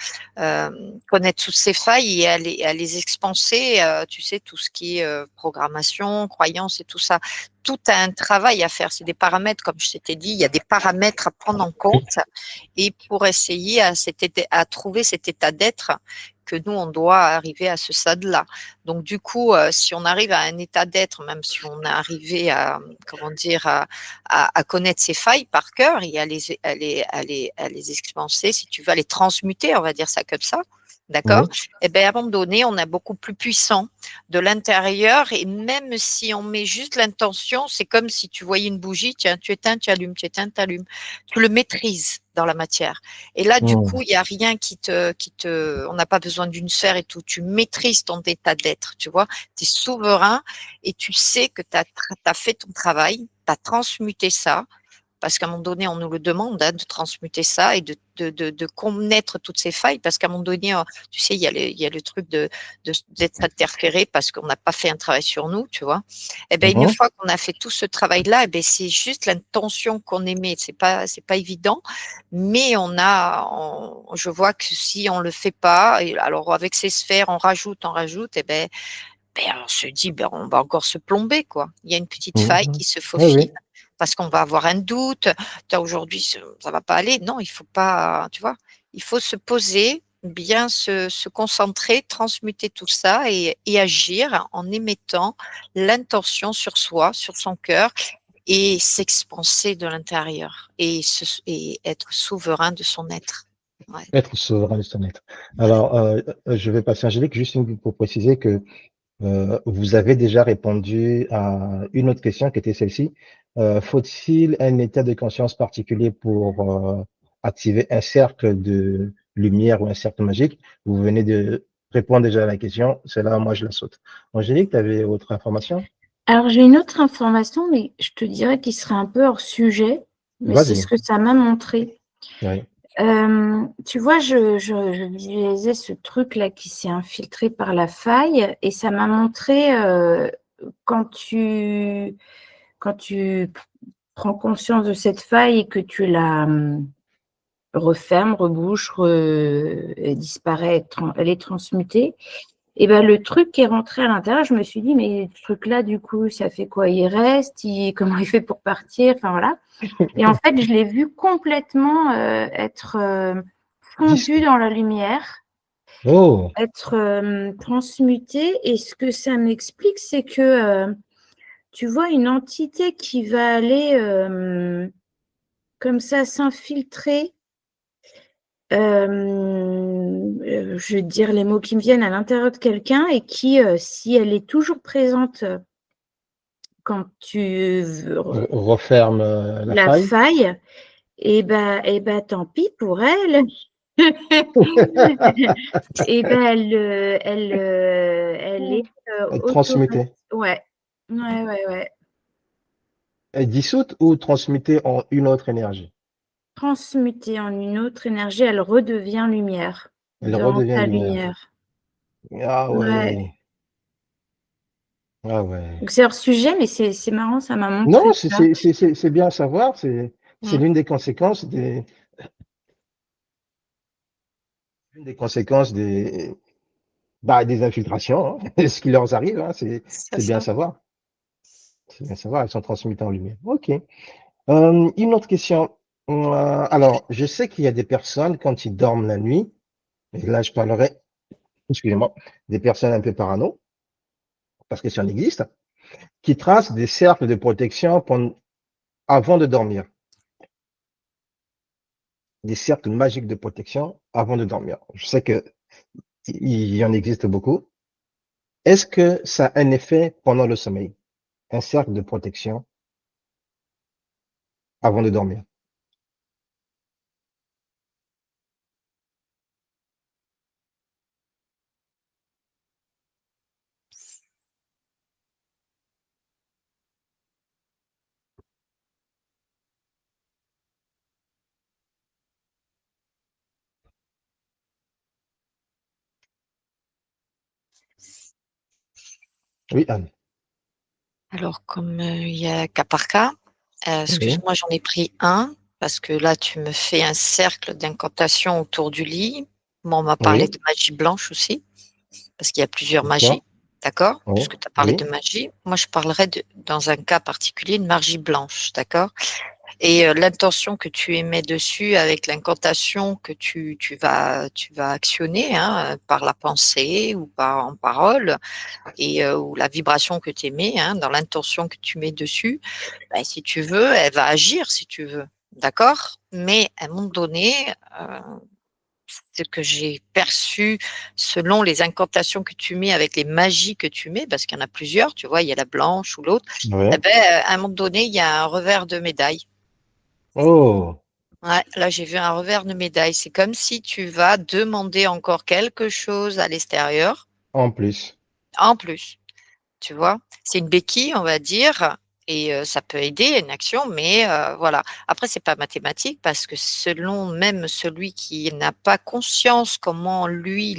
Connaître toutes ses failles et à les expanser, tu sais, tout ce qui est, programmation, croyance et tout ça. Tout a un travail à faire. C'est des paramètres, comme je t'ai dit, il y a des paramètres à prendre en compte et pour essayer à trouver cet état d'être que nous, on doit arriver à ce stade-là. Donc, du coup, si on arrive à un état d'être, même si on est arrivé à, comment dire, à connaître ses failles par cœur et à les expanser, si tu veux, à les transmuter, on va dire ça comme ça, d'accord? oui, Eh bien, à un moment donné, on est beaucoup plus puissant de l'intérieur et même si on met juste l'intention, c'est comme si tu voyais une bougie, tiens, tu éteins, tu allumes, tu éteins, tu allumes. Tu le maîtrises dans la matière. Et là, du hmm, coup, il n'y a rien on n'a pas besoin d'une sphère et tout. Tu maîtrises ton état d'être, tu vois. Tu es souverain et tu sais que tu as fait ton travail, tu as transmuté ça parce qu'à un moment donné, on nous le demande de transmuter ça et de connaître toutes ces failles, parce qu'à un moment donné, tu sais, il y a le truc d'être interféré parce qu'on n'a pas fait un travail sur nous, tu vois. Et bien, une fois qu'on a fait tout ce travail-là, et bien, c'est juste l'intention qu'on émet. C'est pas évident, mais je vois que si on le fait pas, alors avec ces sphères, on rajoute, et ben, on se dit, on va encore se plomber, quoi. Il y a une petite faille qui se Oui, faufile oui. parce qu'on va avoir un doute. Aujourd'hui, ça va pas aller. Non, il faut pas, tu vois, il faut se poser, bien se concentrer, transmuter tout ça et agir en émettant l'intention sur soi, sur son cœur et s'expanser de l'intérieur et être souverain de son être. Ouais. Être souverain de son être. Alors, je vais passer Angélique, juste pour préciser que vous avez déjà répondu à une autre question qui était celle-ci. Faut-il un état de conscience particulier pour activer un cercle de lumière ou un cercle magique? Vous venez de répondre déjà à la question. Celle-là, moi, je la saute. Angélique, tu avais autre information? Alors, j'ai une autre information, mais je te dirais qu'il serait un peu hors sujet, mais c'est ce Vas-y. que ça m'a montré. Oui. Tu vois, je visualisais ce truc-là qui s'est infiltré par la faille et ça m'a montré quand tu prends conscience de cette faille et que tu la refermes, rebouches, elle disparaît, elle est transmutée. Et ben le truc qui est rentré à l'intérieur, je me suis dit, mais ce truc-là, du coup, ça fait quoi? Il reste? Comment il fait pour partir? Enfin, voilà. Et en fait, je l'ai vu complètement être fondu Disque. dans la lumière, Oh, être transmuté. Et ce que ça m'explique, c'est que tu vois une entité qui va aller comme ça s'infiltrer. Je vais te dire les mots qui me viennent à l'intérieur de quelqu'un et qui, si elle est toujours présente quand tu referme la la faille. faille, et ben, tant pis pour elle. Et ben, elle est Transmuter. ouais. Ouais, ouais, ouais. Dissoute ou transmuter en une autre énergie? Transmutée en une autre énergie, elle redevient lumière, Elle dans redevient ta lumière. lumière. Ah Ouais. ouais. Ah ouais. Donc c'est hors sujet, mais c'est marrant, ça m'a montré Non, ça. c'est bien à savoir. C'est Mmh. l'une des conséquences des infiltrations, hein, ce qui leur arrive, hein, C'est c'est bien à ça. savoir. C'est bien à savoir. Elles sont transmises en lumière. Ok. Une autre question. Alors, je sais qu'il y a des personnes quand ils dorment la nuit, et là je parlerai, excusez-moi, des personnes un peu parano, parce que ça en existe, qui tracent des cercles de protection avant de dormir. Des cercles magiques de protection avant de dormir. Je sais que il y en existe beaucoup. Est-ce que ça a un effet pendant le sommeil? Un cercle de protection avant de dormir? Oui, Anne. Alors, comme il y a cas par cas, Oui, excuse-moi, j'en ai pris un, parce que là, tu me fais un cercle d'incantation autour du lit. Moi, on m'a parlé oui, de magie blanche aussi, parce qu'il y a plusieurs magies, d'accord. d'accord? Oui, Puisque tu as parlé oui, de magie. Moi, je parlerai dans un cas particulier, de magie blanche, d'accord? Et l'intention que tu émets dessus avec l'incantation que tu vas actionner, hein, par la pensée ou en parole, et ou la vibration que tu émets, hein, dans l'intention que tu mets dessus, bah, si tu veux, elle va agir si tu veux, d'accord? Mais à un moment donné, heu, ce que j'ai perçu selon les incantations que tu mets avec les magies que tu mets, parce qu'il y en a plusieurs, tu vois? Il y a la blanche ou l'autre, oui. et beh, à un moment donné, il y a un revers de médaille. Oh, Ouais, là, j'ai vu un revers de médaille. C'est comme si tu vas demander encore quelque chose à l'extérieur, en plus. en plus. Tu vois? C'est une béquille, on va dire, Et ça peut aider une action, mais voilà. Après, c'est pas mathématique parce que selon même celui qui n'a pas conscience comment lui,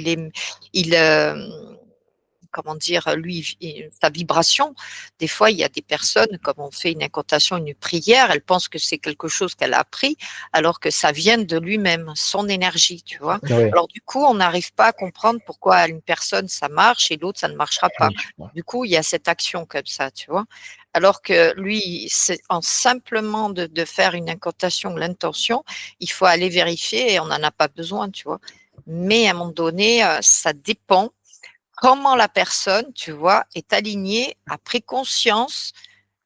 comment dire, lui, sa vibration. Des fois, il y a des personnes, comme on fait une incantation, une prière, elles pensent que c'est quelque chose qu'elle a appris, alors que ça vient de lui-même, son énergie, tu vois. Oui, Alors du coup, on n'arrive pas à comprendre pourquoi à une personne ça marche et l'autre ça ne marchera ça pas. marche pas. Du coup, il y a cette action comme ça, tu vois. Alors que lui, c'est en simplement de faire une incantation, l'intention, il faut aller vérifier et on n'en a pas besoin, tu vois. Mais à un moment donné, ça dépend comment la personne, tu vois, est alignée, a pris conscience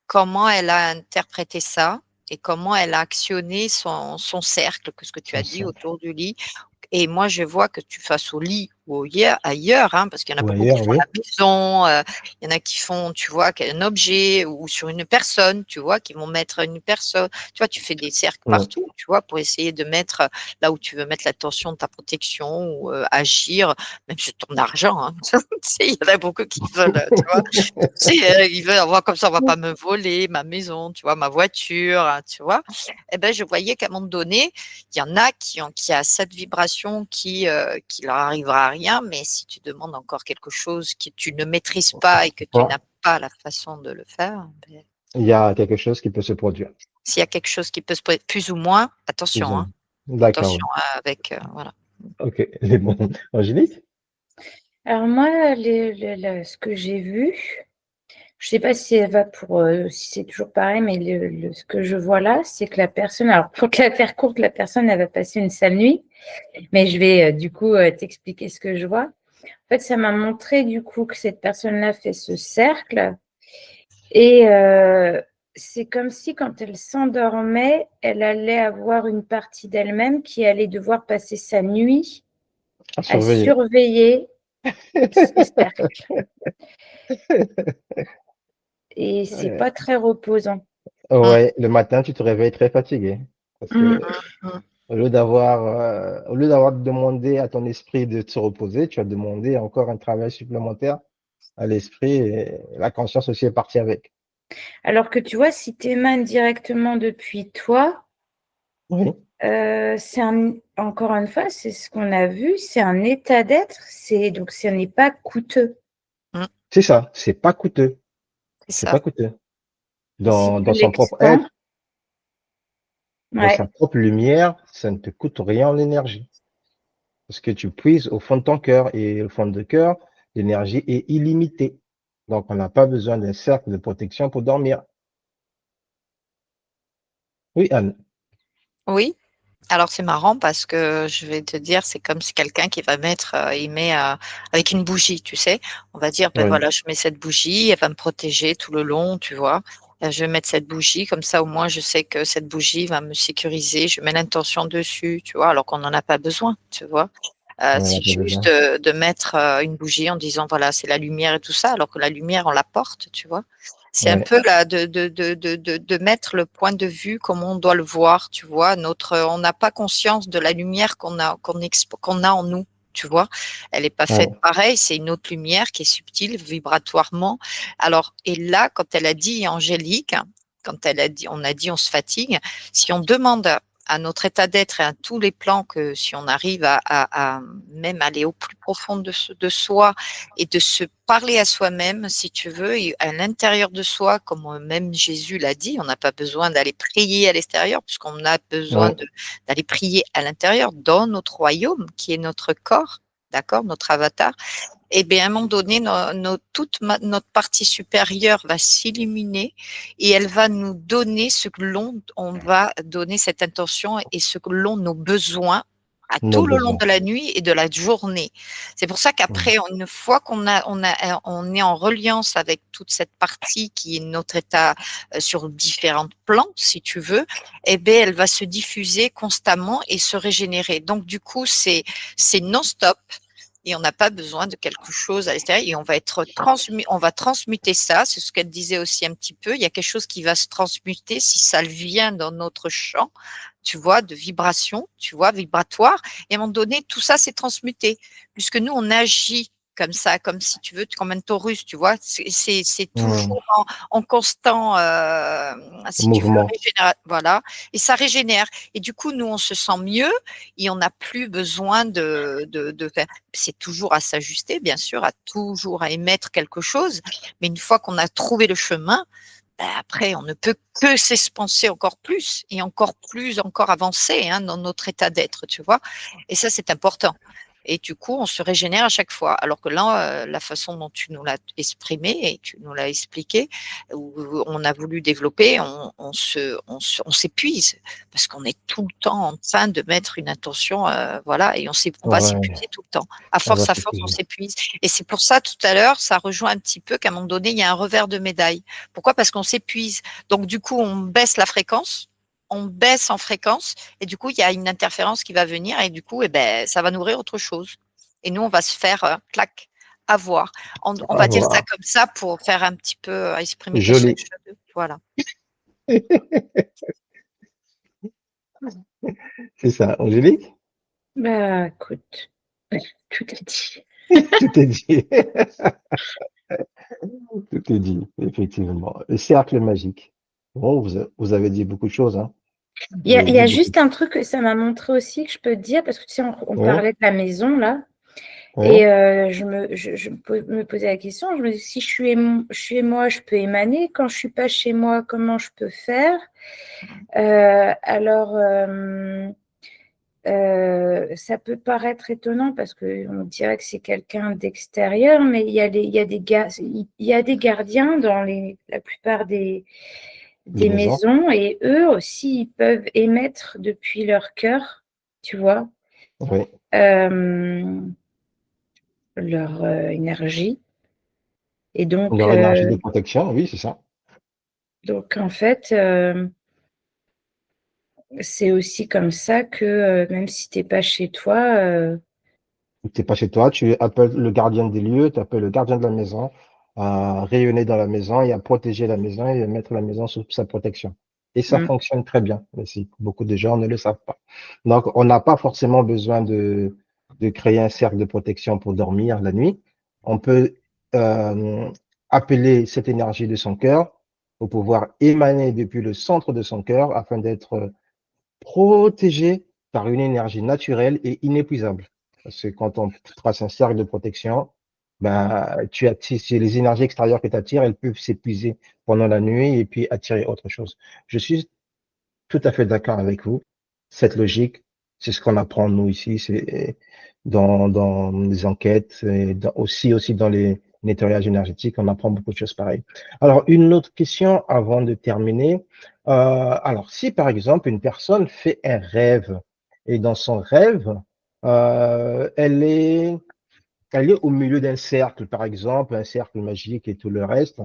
comment elle a interprété ça et comment elle a actionné son cercle, que ce que tu as Sans dit ça. autour du lit. Et moi, je vois que tu fasses au lit ou ailleurs, hein, parce qu'il y en a Ou beaucoup qui ailleurs, font à oui. la maison, il y en a qui font, tu vois, un objet ou sur une personne, tu vois, qui vont mettre une personne. Tu vois, tu fais des cercles Mm. partout, tu vois, pour essayer de mettre là où tu veux mettre l'attention de ta protection ou agir, même sur ton argent. Hein. Tu sais, il y en a beaucoup qui veulent, tu vois, ils veulent avoir comme ça, on va pas me voler ma maison, tu vois, ma voiture, hein, tu vois. Eh ben, je voyais qu'à un moment donné, il y en a qui a cette vibration qui leur arrivera à rien, mais si tu demandes encore quelque chose que tu ne maîtrises pas et que tu Bon, n'as pas la façon de le faire, ben, il y a quelque chose qui peut se produire. s'il y a quelque chose qui peut se plus ou moins, Plus attention, ou hein, moins. D'accord, attention oui. avec, voilà. Ok, les bons. Angélique? Alors moi, ce que j'ai vu, je sais pas si elle va si c'est toujours pareil, mais ce que je vois là, c'est que la personne, alors pour te la faire courte, la personne, elle va passer une sale nuit, mais je vais du coup t'expliquer ce que je vois. En fait, ça m'a montré du coup que cette personne-là fait ce cercle et c'est comme si quand elle s'endormait, elle allait avoir une partie d'elle-même qui allait devoir passer sa nuit À à surveiller. surveiller ce cercle. Et c'est Ouais. pas très reposant. Mmh, Ouais, le matin, tu te réveilles très fatigué. Parce Mmh. que mmh. au lieu d'avoir demandé à ton esprit de se reposer, tu as demandé encore un travail supplémentaire à l'esprit et la conscience aussi est partie avec. Alors que tu vois, si tu émanes directement depuis toi, Oui, encore une fois, c'est ce qu'on a vu, c'est un état d'être, donc ce n'est pas coûteux. Mmh, c'est ça, c'est pas coûteux. c'est C'est pas ça. coûteux. Et si Dans tu son propre l'expands, être, dans ouais. sa propre lumière, ça ne te coûte rien en énergie. Parce que tu puises au fond de ton cœur et au fond de cœur, l'énergie est illimitée. Donc, on n'a pas besoin d'un cercle de protection pour dormir. Oui, Anne. Oui. Alors c'est marrant parce que je vais te dire, c'est comme si quelqu'un qui va mettre, il met, avec une bougie, tu sais? On va dire: «Ben Oui, voilà, je mets cette bougie, elle va me protéger tout le long», tu vois? Je vais mettre cette bougie comme ça au moins je sais que cette bougie va me sécuriser, je mets l'intention dessus, tu vois? Alors qu'on n'en a pas besoin, tu vois? on n'en a C'est pas juste besoin. de mettre, une bougie en disant: «Voilà, c'est la lumière et tout ça», alors que la lumière on la porte, tu vois? C'est un Oui, peu là de mettre le point de vue comme on doit le voir, tu vois? On n'a pas conscience de la lumière qu'on a en nous, tu vois? Elle est pas faite oui, pareil, c'est une autre lumière qui est subtile vibratoirement. Alors et là, quand elle a dit Angélique, quand elle a dit on se fatigue, si on demande à notre état d'être et à tous les plans que si on arrive à même aller au plus profond de soi et de se parler à soi-même, si tu veux, et à l'intérieur de soi, comme même Jésus l'a dit, on n'a pas besoin d'aller prier à l'extérieur, puisqu'on a besoin oui, d'aller prier à l'intérieur, dans notre royaume, qui est notre corps, d'accord, notre avatar. Et bien, à un moment donné, notre partie supérieure va s'illuminer et elle va nous donner ce que on va donner cette intention et ce que l'on nos besoins à nos tout le long besoins. de la nuit et de la journée. C'est pour ça Oui, qu'après, une fois on est en reliance avec toute cette partie qui est notre état sur différents plans, si tu veux, eh bien, elle va se diffuser constamment et se régénérer. Donc, du coup, c'est non-stop et on n'a pas besoin de quelque chose à l'extérieur et on va transmuter ça, c'est ce qu'elle disait aussi un petit peu, il y a quelque chose qui va se transmuter si ça vient dans notre champ, tu vois, de vibration, tu vois, vibratoire, et à un moment donné, tout ça s'est transmuté, puisque nous, on agit comme ça, comme si tu veux, comme un taurus, tu vois. C'est Hmm. toujours en constant, si tu veux, Mouvement. voilà. Et ça régénère. Et du coup, nous, on se sent mieux et on n'a plus besoin de faire. C'est toujours à s'ajuster, bien sûr, toujours à émettre quelque chose. Mais une fois qu'on a trouvé le chemin, après, on ne peut que s'expanser encore plus et encore plus, encore avancer dans notre état d'être, tu vois. Et ça, c'est important. Et du coup, on se régénère à chaque fois. Alors que là, la façon dont tu nous l'as exprimé et tu nous l'as expliqué, où on a voulu développer, on s'épuise parce qu'on est tout le temps en train de mettre une intention, voilà, et on va Ouais, s'épuiser tout le temps. À on va force, on s'épuiser. s'épuise. Et c'est pour ça, tout à l'heure, ça rejoint un petit peu qu'à un moment donné, il y a un revers de médaille. Pourquoi? Parce qu'on s'épuise. Donc, du coup, on baisse la fréquence, on baisse en fréquence, et du coup, il y a une interférence qui va venir, et du coup, ça va nourrir autre chose. Et nous, on va se faire, clac, avoir. On Au va dire ça revoir. comme ça pour faire un petit peu exprimer quelque Joli. chose. Voilà. C'est ça. Angélique? Bah, écoute, tout est dit. Tout est dit. Tout est dit, effectivement. Le cercle magique. Bon, vous avez dit beaucoup de choses, hein. Il Vous y a, avez il y dit a beaucoup de juste choses. un truc que ça m'a montré aussi que je peux te dire, parce que tu sais, on Oui, parlait de la maison là, oui, et me posais la question, je me dis, si je suis chez moi, je peux émaner, quand je suis pas chez moi, comment je peux faire? Alors, ça peut paraître étonnant parce qu'on dirait que c'est quelqu'un d'extérieur, mais il y a des gardiens dans la plupart des des maisons. maisons et eux aussi, ils peuvent émettre depuis leur cœur, tu vois, Oui, euh, leur énergie. Et leur énergie de protection, oui, c'est ça. donc en fait, c'est aussi comme ça que même si tu n'es pas chez toi, Tu n'es pas chez toi, tu appelles le gardien des lieux, tu appelles le gardien de la maison à rayonner dans la maison et à protéger la maison et à mettre la maison sous sa protection. Et ça mm, fonctionne très bien aussi. Beaucoup de gens ne le savent pas. Donc, on n'a pas forcément besoin de créer un cercle de protection pour dormir la nuit. On peut euh, appeler cette énergie de son cœur pour pouvoir émaner depuis le centre de son cœur afin d'être protégé par une énergie naturelle et inépuisable. Parce que quand on trace un cercle de protection, ben, tu attires, c'est les énergies extérieures que tu attires, elles peuvent s'épuiser pendant la nuit et puis attirer autre chose. Je suis tout à fait d'accord avec vous. Cette logique, c'est ce qu'on apprend nous ici, c'est dans les enquêtes et aussi dans les nettoyages énergétiques, on apprend beaucoup de choses pareilles. Alors, une autre question avant de terminer. Alors, si par exemple une personne fait un rêve et dans son rêve, elle est au milieu d'un cercle, par exemple, un cercle magique et tout le reste.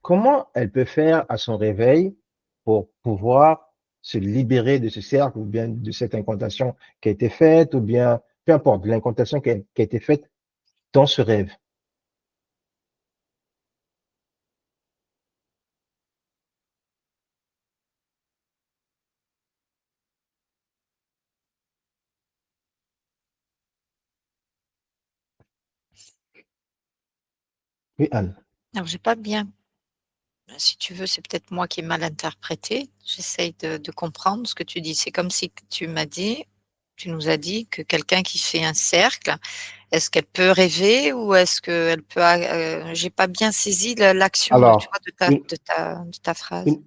Comment elle peut faire à son réveil pour pouvoir se libérer de ce cercle ou bien de cette incantation qui a été faite ou bien, peu importe, l'incantation qui a été faite dans ce rêve? Oui, Anne. Alors, j'ai pas bien, si tu veux, c'est peut-être moi qui ai mal interprété. J'essaye de comprendre ce que tu dis. C'est comme si tu nous as dit que quelqu'un qui fait un cercle, est-ce qu'elle peut rêver ou est-ce qu'elle peut, j'ai pas bien saisi l'action de, tu Alors, vois, une, de ta phrase. une,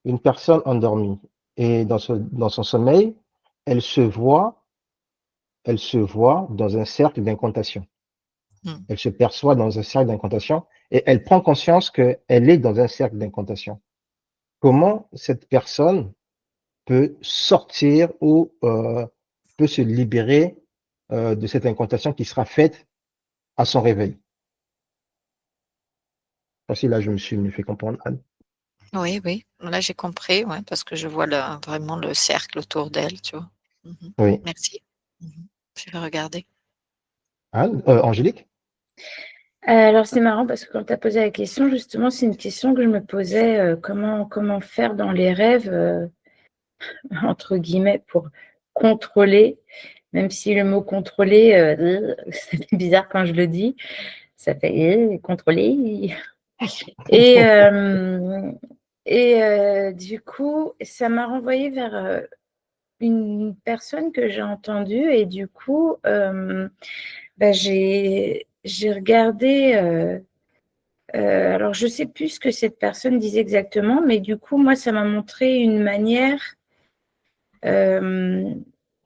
une personne endormie et dans son sommeil, elle se voit, elle se voit dans un cercle d'incantation. Hmm. Elle se perçoit dans un cercle d'incantation et elle prend conscience qu'elle est dans un cercle d'incantation. Comment cette personne peut sortir ou peut se libérer de cette incantation qui sera faite à son réveil? Voici là, je me suis fait comprendre, Anne. Oui, oui. Là, j'ai compris, ouais, parce que je vois vraiment le cercle autour d'elle, tu vois. Mhm. Oui. Merci. Mhm. Je vais regarder. Anne, Angélique? alors, c'est marrant parce que quand tu as posé la question, justement, c'est une question que je me posais, comment faire dans les rêves, entre guillemets, pour contrôler. Même si le mot contrôler, ça fait bizarre quand je le dis. Ça fait contrôler. Et du coup, ça m'a renvoyée vers une personne que j'ai entendue et du coup, j'ai regardé. Alors, je ne sais plus ce que cette personne disait exactement, mais du coup, moi, ça m'a montré une manière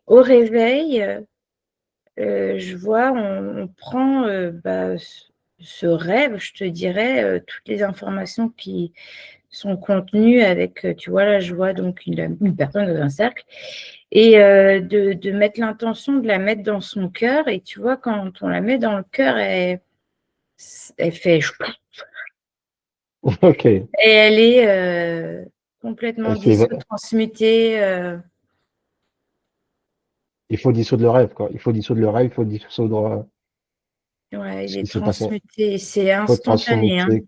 au réveil. Je vois, on prend ce rêve, je te dirais, toutes les informations qui sont contenues avec, tu vois, là, je vois donc une personne dans un cercle, et de mettre l'intention de la mettre dans son cœur. Et tu vois, quand on la met dans le cœur, elle fait Ok. et elle est complètement Elle fait- dissoute, transmutée. Il faut dissoudre le rêve, quoi. Il faut dissoudre le rêve, il faut dissoudre Ouais, ce il qui est s'est passé. transmuté. C'est Il faut instantané, hein. transmuter.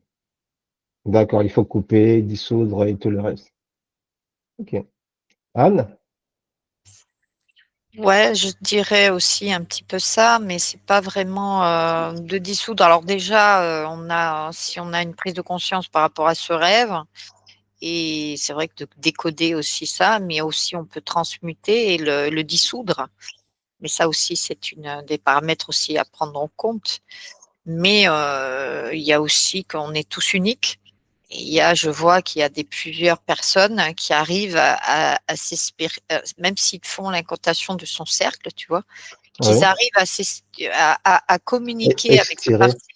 D'accord, il faut couper, dissoudre et tout le reste. Ok. Anne? Ouais, je dirais aussi un petit peu ça, mais c'est pas vraiment de dissoudre. Alors déjà, si on a une prise de conscience par rapport à ce rêve, et c'est vrai que de décoder aussi ça, mais aussi on peut transmuter et le dissoudre. Mais ça aussi, c'est des paramètres aussi à prendre en compte. Mais il y a aussi qu'on est tous uniques. Et je vois qu'il y a plusieurs personnes qui arrivent à s'espérer, même s'ils font l'incantation de son cercle, tu vois, qu'ils Oui. arrivent à communiquer avec cette Expirer. partie,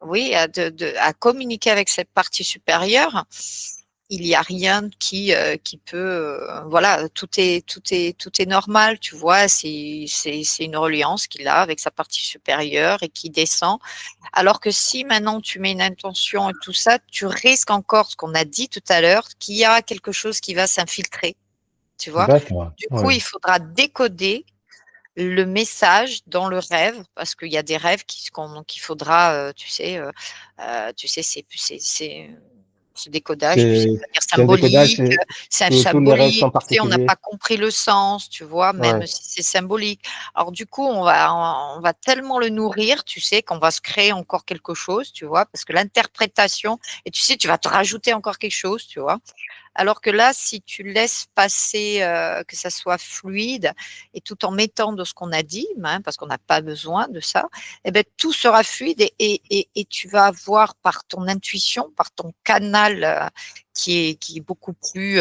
oui, à communiquer avec cette partie supérieure. Il n'y a rien qui peut, voilà, tout est normal, tu vois. C'est une reliance qu'il a avec sa partie supérieure et qui descend. Alors que si maintenant tu mets une intention et tout ça, tu risques encore ce qu'on a dit tout à l'heure, qu'il y a quelque chose qui va s'infiltrer, tu vois. D'accord. Du coup, Oui. il faudra décoder le message dans le rêve, parce qu'il y a des rêves qu'il faudra, tu sais, ce décodage, tu sais, C'est, c'est-à-dire c'est un décodage, symbolique, c'est un tous les rêves symbolique, sont tu sais, on n'a particuliers. pas compris le sens, tu vois, même Ouais. si c'est symbolique. Alors du coup, on va tellement le nourrir, tu sais, qu'on va se créer encore quelque chose, tu vois, parce que l'interprétation, et tu sais, tu vas te rajouter encore quelque chose, tu vois. Alors que là, si tu laisses passer, que ça soit fluide et tout en mettant de ce qu'on a dit, hein, parce qu'on n'a pas besoin de ça, eh ben, tout sera fluide et tu vas avoir par ton intuition, par ton canal qui est beaucoup plus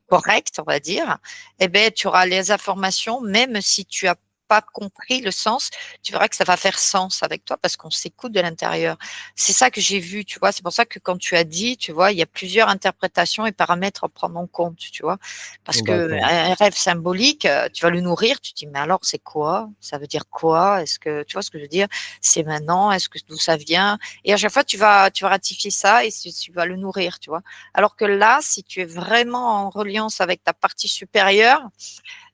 correct, on va dire, eh ben, tu auras les informations, même si tu as pas compris le sens, tu verras que ça va faire sens avec toi parce qu'on s'écoute de l'intérieur. C'est ça que j'ai vu, tu vois. C'est pour ça que quand tu as dit, tu vois, il y a plusieurs interprétations et paramètres à prendre en compte, tu vois. Parce que D'accord. un rêve symbolique, tu vas le nourrir, tu te dis, mais alors c'est quoi? Ça veut dire quoi? Est-ce que tu vois ce que je veux dire? C'est maintenant, est-ce que d'où ça vient? Et à chaque fois, tu vas ratifier ça et tu vas le nourrir, tu vois. Alors que là, si tu es vraiment en reliance avec ta partie supérieure,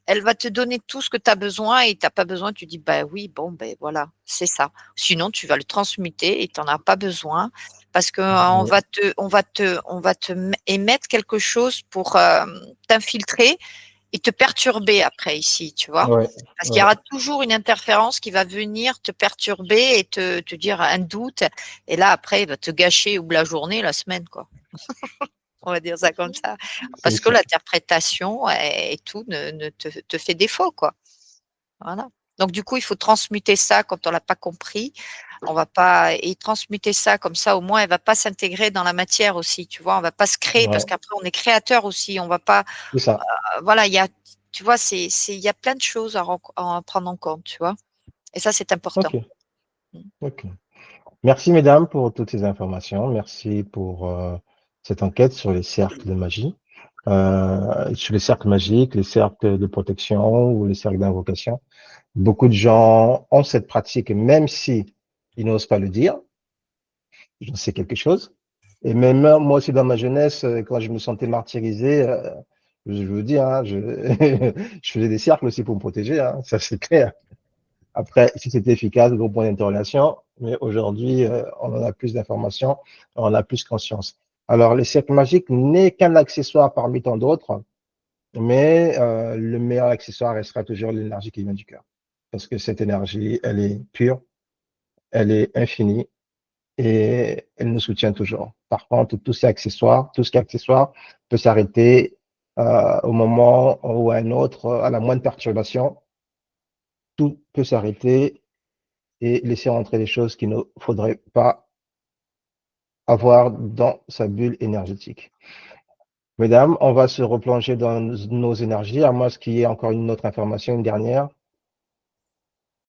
elle va te donner tout ce que tu as besoin et tu as pas besoin, tu dis, bah oui, bon, ben voilà, c'est ça. Sinon, tu vas le transmuter et tu en as pas besoin parce qu'on Ouais. on va te émettre quelque chose pour t'infiltrer et te perturber après ici, tu vois. Ouais. Parce qu'il y Ouais. aura toujours une interférence qui va venir te perturber et te dire un doute. Et là, après, il va te gâcher ou la journée, la semaine, quoi. On va dire ça comme ça. C'est Parce que ça. l'interprétation et tout te fait défaut, quoi. Voilà. Donc du coup, il faut transmuter ça quand on l'a pas compris. On va pas et transmuter ça comme ça, au moins, elle va pas s'intégrer dans la matière aussi, tu vois? On va pas se créer parce Ouais. qu'après on est créateur aussi. On va pas, C'est ça. voilà, tu vois, il y a plein de choses à prendre en compte, tu vois? Et ça, c'est important. Ok. Mmh. Ok. Merci, mesdames, pour toutes ces informations. Merci pour cette enquête sur les cercles de magie, sur les cercles magiques, les cercles de protection ou les cercles d'invocation. Beaucoup de gens ont cette pratique, même si ils n'osent pas le dire. J'en sais quelque chose. Et même moi aussi, dans ma jeunesse, quand je me sentais martyrisé, je vous dis, hein, je faisais des cercles aussi pour me protéger, hein, ça c'est clair. Après, si c'était efficace, gros point d'interrogation. Mais aujourd'hui, on en a plus d'informations, on en a plus conscience. Alors, le cercle magique n'est qu'un accessoire parmi tant d'autres, mais le meilleur accessoire restera toujours l'énergie qui vient du cœur. parce que cette énergie, elle est pure, elle est infinie et elle nous soutient toujours. Par contre, tout ce qui est accessoire peut s'arrêter au moment ou à un autre, à la moindre perturbation, tout peut s'arrêter et laisser entrer des choses qu'il ne faudrait pas avoir dans sa bulle énergétique. Mesdames, on va se replonger dans nos énergies, à moins qu'il y ait encore une autre information, une dernière.